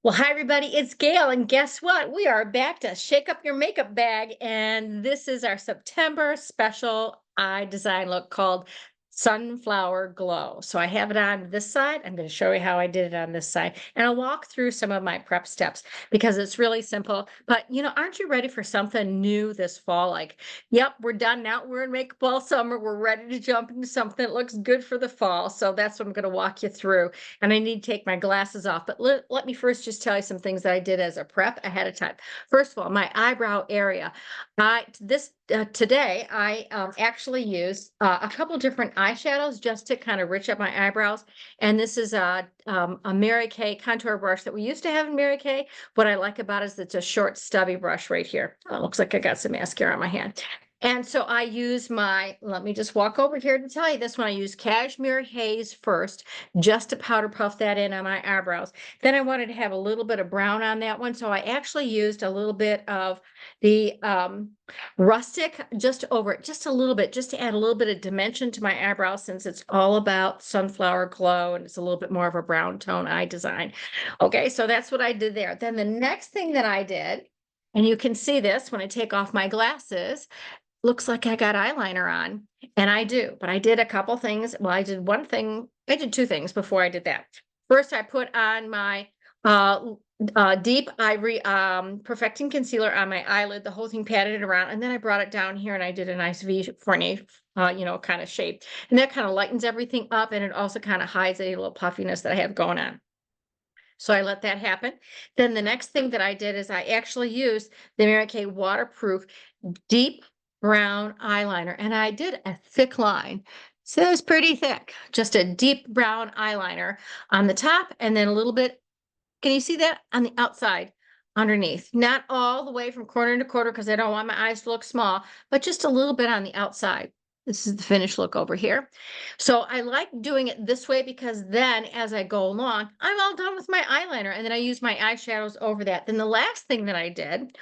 Well, hi everybody, it's Gail, and guess what? We are back to shake up your makeup bag, and this is our September special eye design look called Sunflower Glow. So I have it on this side. I'm going to show you how I did it on this side, and I'll walk through some of my prep steps because it's really simple. But aren't you ready for something new this fall? Like, yep, we're done now. We're in makeup all summer. We're ready to jump into something that looks good for the fall. So that's what I'm going to walk you through, and I need to take my glasses off. But let me first just tell you some things that I did as a prep ahead of time. First of all, my eyebrow area. Today I actually used a couple different eyeshadows just to kind of rich up my eyebrows. And this is a Mary Kay contour brush that we used to have in Mary Kay. What I like about it is it's a short stubby brush right here. Oh, it looks like I got some mascara on my hand. And so I use let me just walk over here to tell you this one. I use Cashmere Haze first, just to powder puff that in on my eyebrows. Then I wanted to have a little bit of brown on that one. So I actually used a little bit of the Rustic just over it, just a little bit, just to add a little bit of dimension to my eyebrows, since it's all about sunflower glow and it's a little bit more of a brown tone eye design. Okay, so that's what I did there. Then the next thing that I did, and you can see this when I take off my glasses, looks like I got eyeliner on, and I do, but I did a couple things. Well, I did two things before I did that. First, I put on my uh, deep ivory perfecting concealer on my eyelid, the whole thing patted it around, and then I brought it down here and I did a nice V Fournier, kind of shape. And that kind of lightens everything up, and it also kind of hides a little puffiness that I have going on. So I let that happen. Then the next thing that I did is I actually used the Mary Kay waterproof deep brown eyeliner, and I did a thick line. So it's pretty thick, just a deep brown eyeliner on the top, and then a little bit. Can you see that on the outside underneath? Not all the way from corner to corner because I don't want my eyes to look small, but just a little bit on the outside. This is the finished look over here. So I like doing it this way because then as I go along, I'm all done with my eyeliner, and then I use my eyeshadows over that. Then the last thing that I did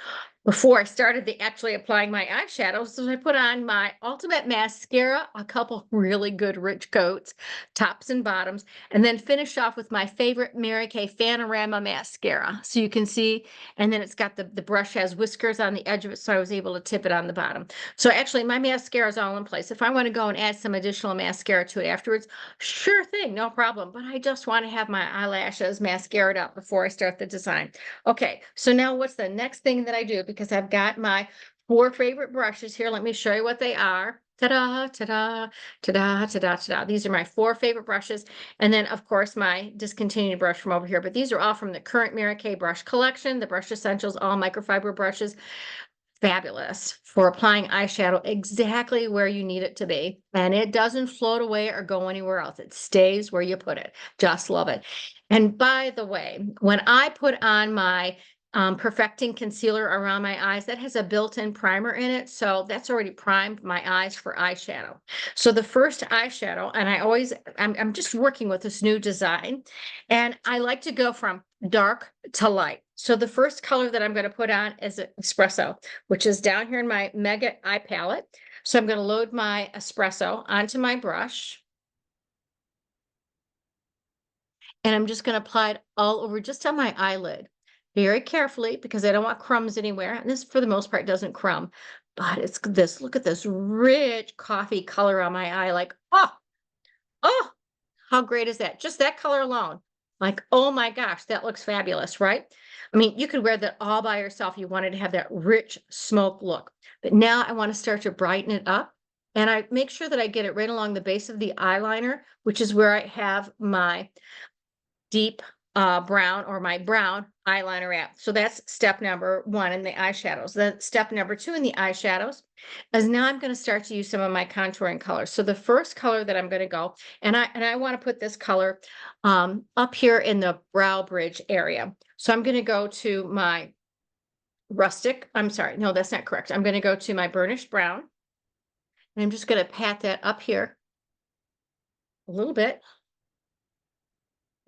before I started actually applying my eyeshadows is I put on my Ultimate Mascara, a couple really good rich coats, tops and bottoms, and then finish off with my favorite Mary Kay Fanorama mascara. So you can see, and then it's got the brush has whiskers on the edge of it, so I was able to tip it on the bottom. So actually my mascara is all in place. If I want to go and add some additional mascara to it afterwards, sure thing, no problem. But I just want to have my eyelashes mascaraed up before I start the design. Okay, so now what's the next thing that I do? Because I've got my 4 favorite brushes here. Let me show you what they are. Ta-da, ta-da, ta-da, ta-da, ta-da. These are my 4 favorite brushes. And then, of course, my discontinued brush from over here. But these are all from the current Mary Kay brush collection, the Brush Essentials, all microfiber brushes. Fabulous for applying eyeshadow exactly where you need it to be. And it doesn't float away or go anywhere else. It stays where you put it. Just love it. And by the way, when I put on my perfecting concealer around my eyes, that has a built-in primer in it. So that's already primed my eyes for eyeshadow. So the first eyeshadow, and I'm just working with this new design, and I like to go from dark to light. So the first color that I'm going to put on is Espresso, which is down here in my Mega Eye Palette. So I'm going to load my Espresso onto my brush. And I'm just going to apply it all over just on my eyelid very carefully because I don't want crumbs anywhere. And this, for the most part, doesn't crumb. But it's this, look at this rich coffee color on my eye. Like, oh, how great is that? Just that color alone. Like, oh my gosh, that looks fabulous, right? I mean, you could wear that all by yourself. You wanted to have that rich smoke look. But now I want to start to brighten it up. And I make sure that I get it right along the base of the eyeliner, which is where I have my deep brown or my brown eyeliner at. So that's step number 1 in the eyeshadows. Then step number 2 in the eyeshadows is now I'm going to start to use some of my contouring colors. So the first color that I'm going to go, and I want to put this color up here in the brow bridge area. So I'm going to go to my rustic. I'm sorry, no, that's not correct. I'm going to go to my burnished brown, and I'm just going to pat that up here a little bit.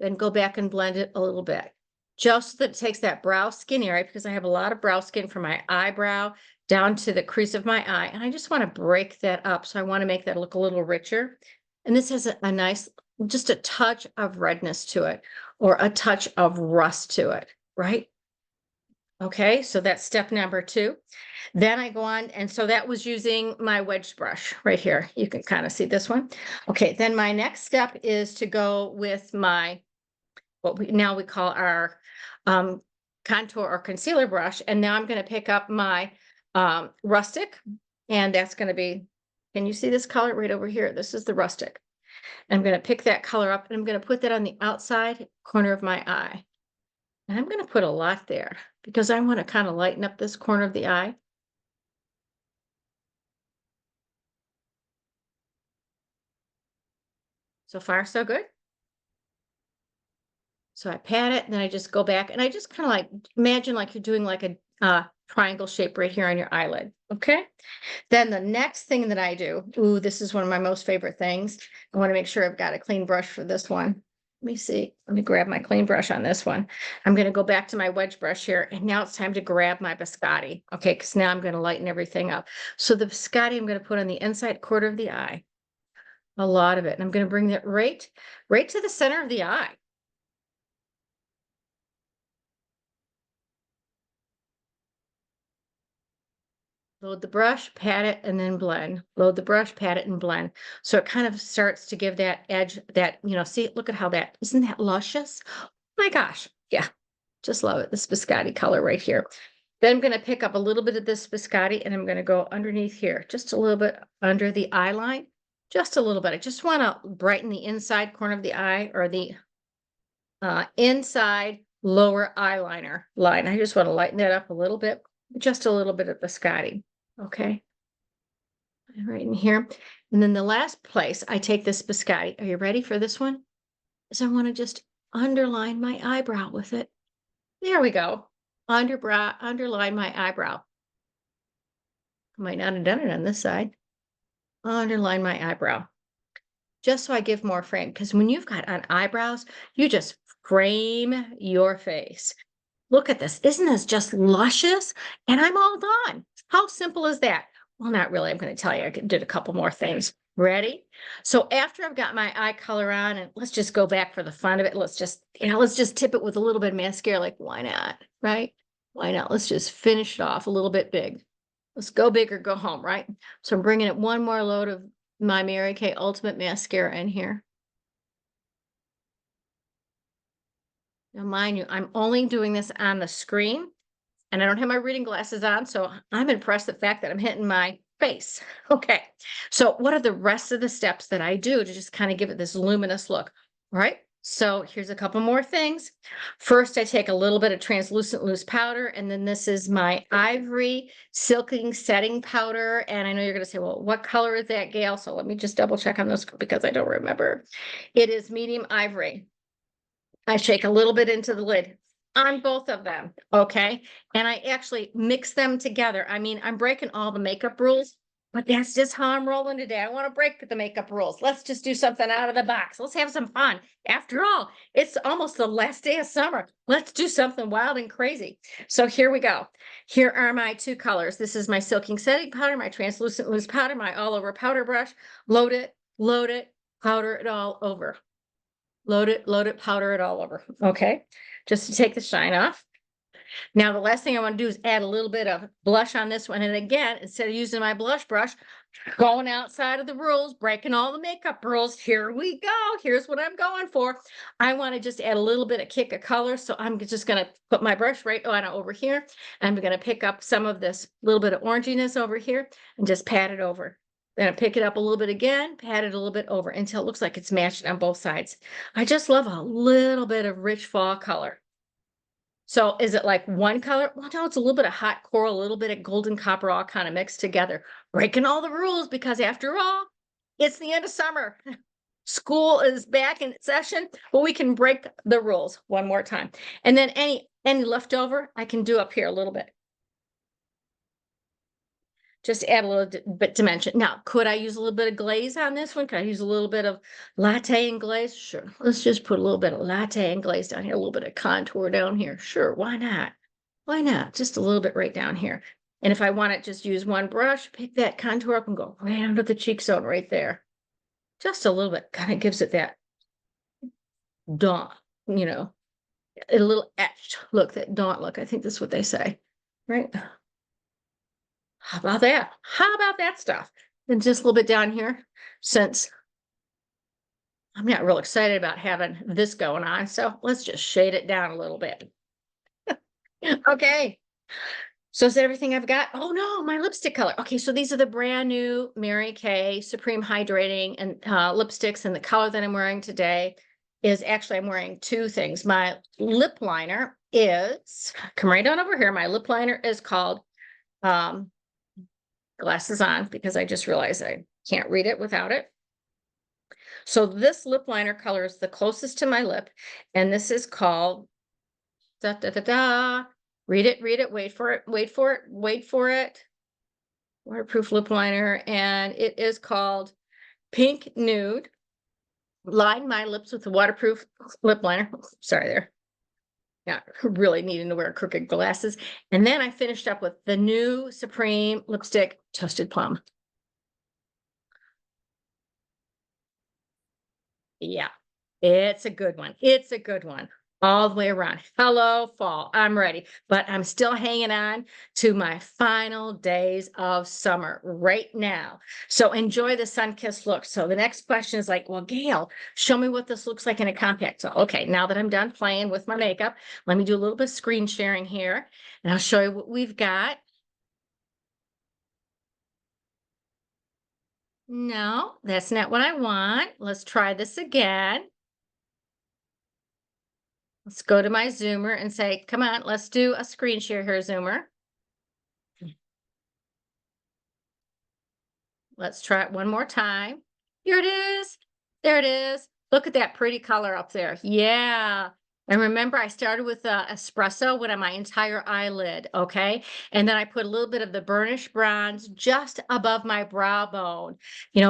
Then go back and blend it a little bit. Just so that it takes that brow skin area, because I have a lot of brow skin from my eyebrow down to the crease of my eye. And I just want to break that up. So I want to make that look a little richer. And this has a nice, just a touch of redness to it, or a touch of rust to it. right? Okay, so that's step number 2. Then I go on, and so that was using my wedge brush right here. You can kind of see this one. Okay, then my next step is to go with my, what we now we call our um, contour or concealer brush. And now I'm going to pick up my rustic, and that's going to be, can you see this color right over here? This is the rustic. I'm going to pick that color up and I'm going to put that on the outside corner of my eye. And I'm going to put a lot there because I want to kind of lighten up this corner of the eye. So far, so good. So I pat it and then I just go back and I just kind of like imagine like you're doing like a triangle shape right here on your eyelid. Okay. Then the next thing that I do, ooh, this is one of my most favorite things. I want to make sure I've got a clean brush for this one. Let me see. Let me grab my clean brush on this one. I'm going to go back to my wedge brush here. And now it's time to grab my biscotti. Okay. Because now I'm going to lighten everything up. So the biscotti I'm going to put on the inside quarter of the eye. A lot of it. And I'm going to bring that right to the center of the eye. Load the brush, pat it, and then blend. Load the brush, pat it, and blend. So it kind of starts to give that edge that, see, look at how that, isn't that luscious? Oh my gosh. Yeah, just love it. This biscotti color right here. Then I'm going to pick up a little bit of this biscotti and I'm going to go underneath here, just a little bit under the eye line, just a little bit. I just want to brighten the inside corner of the eye or the inside lower eyeliner line. I just want to lighten that up a little bit, just a little bit of biscotti. Okay. Right in here. And then the last place I take this biscotti. Are you ready for this one? Is I want to just underline my eyebrow with it. There we go. Underline my eyebrow. I might not have done it on this side. Underline my eyebrow. Just so I give more frame. Because when you've got on eyebrows, you just frame your face. Look at this. Isn't this just luscious? And I'm all done. How simple is that? Well, not really. I'm going to tell you, I did a couple more things. Ready? So after I've got my eye color on, and let's just go back for the fun of it. Let's just tip it with a little bit of mascara. Like, why not? Right? Why not? Let's just finish it off a little bit big. Let's go big or go home, right? So I'm bringing it one more load of my Mary Kay Ultimate Mascara in here. Now, mind you, I'm only doing this on the screen and I don't have my reading glasses on, so I'm impressed the fact that I'm hitting my face. Okay, so what are the rest of the steps that I do to just kind of give it this luminous look? All right, so here's a couple more things. First, I take a little bit of translucent loose powder, and then this is my Ivory Silking Setting Powder. And I know you're going to say, well, what color is that, Gail? So let me just double check on this because I don't remember. It is medium ivory. I shake a little bit into the lid on both of them, okay? And I actually mix them together. I mean, I'm breaking all the makeup rules, but that's just how I'm rolling today. I want to break the makeup rules. Let's just do something out of the box. Let's have some fun. After all, it's almost the last day of summer. Let's do something wild and crazy. So here we go. Here are my two colors. This is my Silking Setting Powder, my translucent loose powder, my all over powder brush. Load it, powder it all over. Load it, powder it all over. Okay. Just to take the shine off. Now, the last thing I want to do is add a little bit of blush on this one. And again, instead of using my blush brush, going outside of the rules, breaking all the makeup rules. Here we go. Here's what I'm going for. I want to just add a little bit of kick of color. So I'm just going to put my brush right on over here. I'm going to pick up some of this little bit of oranginess over here and just pat it over. Then I pick it up a little bit again, pat it a little bit over until it looks like it's matched on both sides. I just love a little bit of rich fall color. So is it like one color? Well, no, it's a little bit of hot coral, a little bit of golden copper, all kind of mixed together, breaking all the rules because after all, it's the end of summer. School is back in session, but we can break the rules one more time. And then any leftover, I can do up here a little bit. Just add a little bit dimension. Now, could I use a little bit of glaze on this one? Could I use a little bit of latte and glaze? Sure. Let's just put a little bit of latte and glaze down here, a little bit of contour down here. Sure, why not? Why not? Just a little bit right down here. And if I want to just use one brush, pick that contour up and go right under the cheek zone right there. Just a little bit, kind of gives it that dawn, a little etched look that don't look. I think that's what they say, right? How about that? How about that stuff? And just a little bit down here, since I'm not real excited about having this going on. So let's just shade it down a little bit. Okay. So is that everything I've got? Oh no, my lipstick color. Okay, so these are the brand new Mary Kay Supreme Hydrating and lipsticks, and the color that I'm wearing today is actually I'm wearing two things. My lip liner is come right on over here. My lip liner is called um, glasses on because I just realized I can't read it without it. So this lip liner color is the closest to my lip, and this is called da da da da. Read it, wait for it, wait for it, wait for it. Waterproof lip liner, and it is called Pink Nude. Line my lips with a waterproof lip liner. Sorry there. Not really needing to wear crooked glasses. And then I finished up with the new Supreme lipstick, Toasted Plum. Yeah, it's a good one. It's a good one. All the way around. Hello, fall. I'm ready, but I'm still hanging on to my final days of summer right now. So enjoy the sun-kissed look. So the next question is like, well, Gail, show me what this looks like in a compact. So, okay, now that I'm done playing with my makeup, let me do a little bit of screen sharing here, and I'll show you what we've got. No, that's not what I want. Let's try this again. Let's go to my Zoomer and say, come on, let's do a screen share here, Zoomer. Let's try it one more time. Here it is. There it is. Look at that pretty color up there. Yeah. And remember, I started with espresso with my entire eyelid, okay? And then I put a little bit of the burnished bronze just above my brow bone,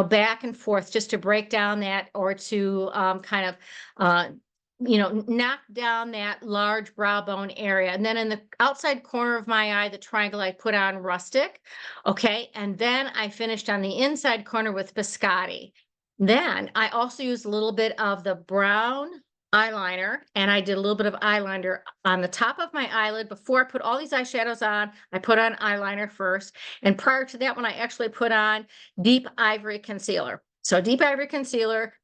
back and forth just to break down that or to kind of knock down that large brow bone area. And then in the outside corner of my eye, the triangle, I put on rustic. Okay. And then I finished on the inside corner with biscotti. Then I also used a little bit of the brown eyeliner, and I did a little bit of eyeliner on the top of my eyelid. Before I put all these eyeshadows on, I put on eyeliner first. And prior to that, when I actually put on deep ivory concealer. So deep ivory concealer,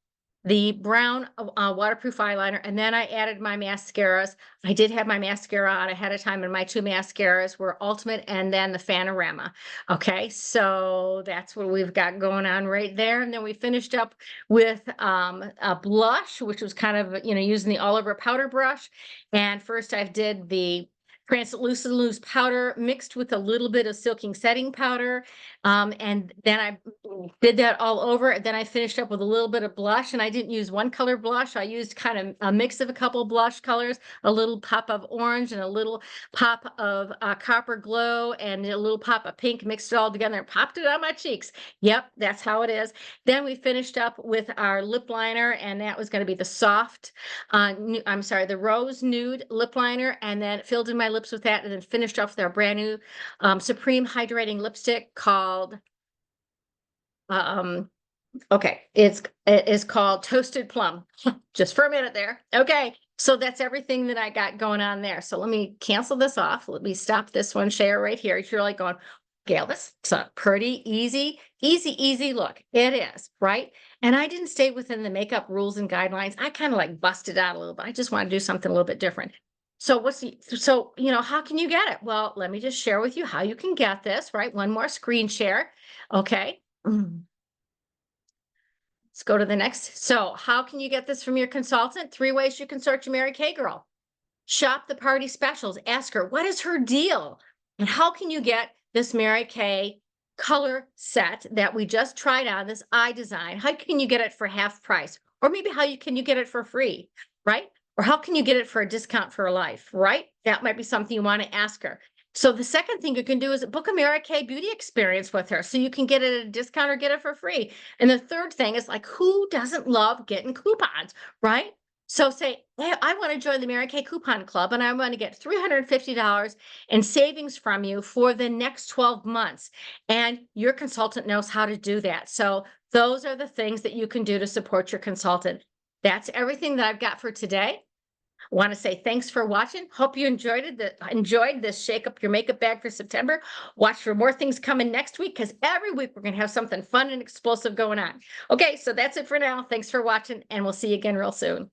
the brown waterproof eyeliner, and then I added my mascaras. I did have my mascara on ahead of time, and my two mascaras were Ultimate and then the Fanorama. Okay, so that's what we've got going on right there. And then we finished up with a blush, which was kind of, using the all over powder brush. And first I did the translucent loose powder mixed with a little bit of silking setting powder. And then I did that all over. And then I finished up with a little bit of blush, and I didn't use one color blush. I used kind of a mix of a couple blush colors, a little pop of orange and a little pop of copper glow and a little pop of pink, mixed it all together and popped it on my cheeks. Yep, that's how it is. Then we finished up with our lip liner, and that was going to be the soft, the rose nude lip liner, and then filled in my lips with that, and then finished off with our brand new Supreme Hydrating Lipstick called okay, it is called Toasted Plum. Just for a minute there. Okay, so that's everything that I got going on there. So let me cancel this off. Let me stop this one share right here. If you're like going, Gail, this is a pretty easy look. It is, right? And I didn't stay within the makeup rules and guidelines. I kind of like busted out a little bit. I just want to do something a little bit different. So how can you get it? Well, let me just share with you how you can get this, right? One more screen share. Okay. Let's go to the next. So how can you get this from your consultant? 3 ways you can search a Mary Kay girl. Shop the party specials. Ask her, what is her deal? And how can you get this Mary Kay color set that we just tried on, this eye design? How can you get it for half price? Or maybe can you get it for free, right? Or how can you get it for a discount for life, right? That might be something you want to ask her. So the second thing you can do is book a Mary Kay beauty experience with her so you can get it at a discount or get it for free. And the third thing is like, who doesn't love getting coupons, right? So say, hey, I want to join the Mary Kay Coupon Club, and I want to get $350 in savings from you for the next 12 months. And your consultant knows how to do that. So those are the things that you can do to support your consultant. That's everything that I've got for today. Want to say thanks for watching. Hope you enjoyed this Shake Up Your Makeup Bag for September. Watch for more things coming next week because every week we're going to have something fun and explosive going on. Okay, so that's it for now. Thanks for watching, and we'll see you again real soon.